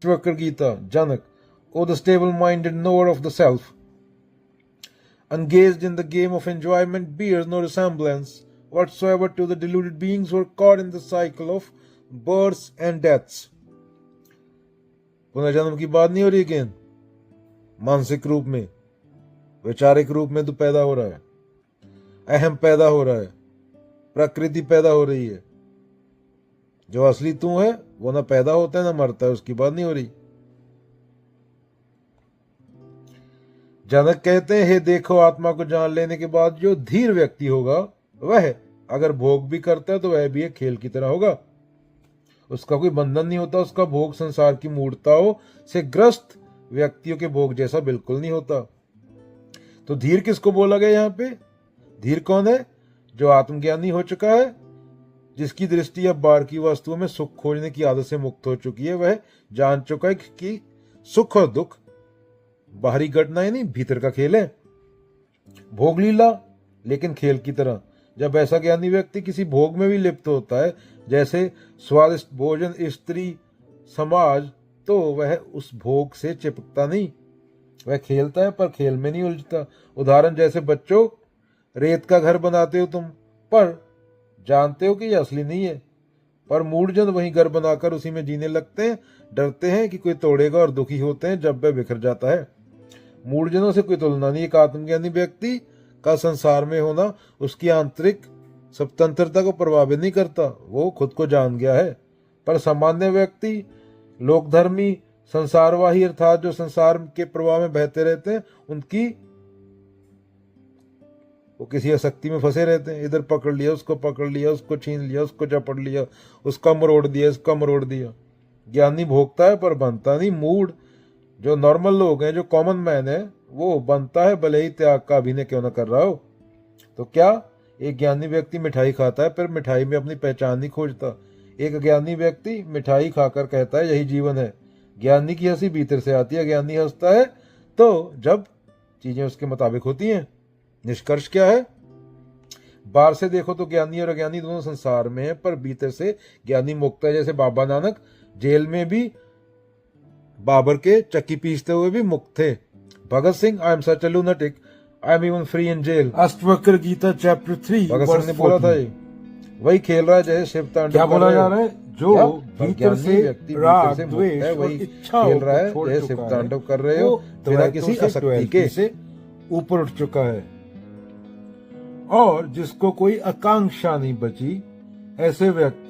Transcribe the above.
Ashwakar Gita, Janak, O the stable-minded knower of the self, engaged in the game of enjoyment bears no resemblance whatsoever to the deluded beings who are caught in the cycle of births and deaths. पुनर्जन्म की बात नहीं हो रही again, मानसिक रूप में, वैचारिक रूप में तो पैदा हो रहा है, अहम पैदा हो रहा है, प्रकृति पैदा हो रही है। जो असली तू है वो ना पैदा होता है ना मरता है, उसकी बात नहीं हो रही। जनक कहते हैं, हे देखो, आत्मा को जान लेने के बाद जो धीर व्यक्ति होगा वह अगर भोग भी करता है तो वह भी एक खेल की तरह होगा। उसका कोई बंधन नहीं होता, उसका भोग संसार की मूर्ताओं से ग्रस्त व्यक्तियों के भोग जैसा बिल्कुल नहीं होता। तो धीर किसको बोला गया यहाँ पे? धीर कौन है? जो आत्मज्ञानी हो चुका है, जिसकी दृष्टि अब बाहर की वस्तुओं में सुख खोजने की आदत से मुक्त हो चुकी है। वह जान चुका है कि सुख और दुख बाहरी घटनाएं नहीं, भीतर का खेल है। भोग लीला लेकिन खेल की तरह। जब ऐसा ज्ञानी व्यक्ति किसी भोग में भी लिप्त होता है, जैसे स्वादिष्ट भोजन, स्त्री, समाज, तो वह उस भोग से चिपकता नहीं, वह खेलता है पर खेल में नहीं उलझता। उदाहरण, जैसे बच्चों, रेत का घर बनाते हो तुम, पर जानते हो कि यह असली नहीं है, पर मूढ़जन वही घर बनाकर उसी में जीने लगते हैं, डरते हैं कि कोई तोड़ेगा और दुखी होते हैं जब वह बिखर जाता है। मूढ़जनों से कोई तुलना नहीं। एक आत्मज्ञानी व्यक्ति का संसार में होना उसकी आंतरिक स्वतंत्रता को प्रभावित नहीं करता, वो खुद को जान गया है। पर सामान्य व्यक्ति, लोकधर्मी, संसारवाही अर्थात जो संसार के प्रवाह में बहते रहते हैं, उनकी वो किसी आसक्ति में फंसे रहते हैं। इधर पकड़ लिया, उसको पकड़ लिया, उसको छीन लिया, उसको चपड़ लिया, उसका मरोड़ दिया, इसका मरोड़ दिया। ज्ञानी भोगता है पर बनता नहीं। मूड जो नॉर्मल लोग हैं, जो कॉमन मैन है, वो बनता है भले ही त्याग का अभिनय क्यों ना कर रहा हो। तो क्या एक ज्ञानी व्यक्ति मिठाई खाता है पर मिठाई में अपनी पहचान नहीं खोजता। एक ज्ञानी व्यक्ति मिठाई खाकर कहता है यही जीवन है। ज्ञानी की हंसी भीतर से आती है। ज्ञानी हंसता है तो जब चीजें उसके मुताबिक होती हैं। निष्कर्ष क्या है? बाहर से देखो तो ज्ञानी और अज्ञानी दोनों संसार में है, पर भीतर से ज्ञानी मुक्त है। जैसे बाबा नानक जेल में भी बाबर के चक्की पीसते हुए भी मुक्त थे। Bhagat Singh, I am such a lunatic, I am even free in jail. Ashtavakra Gita chapter 3 Bhagat Singh ने बोला था ये। वही खेल रहा है जैसे शिव तांडव। क्या बोला जा रहा है? जो भीतर से राग, द्वेष है, और वही इच्छा खेल रहा है जैसे शिव तांडव कर रहे हो, बिना किसी आसक्ति के। से ऊपर उठ चुका है। और जिसको कोई आकांक्षा नहीं बची, ऐसे व्यक्ति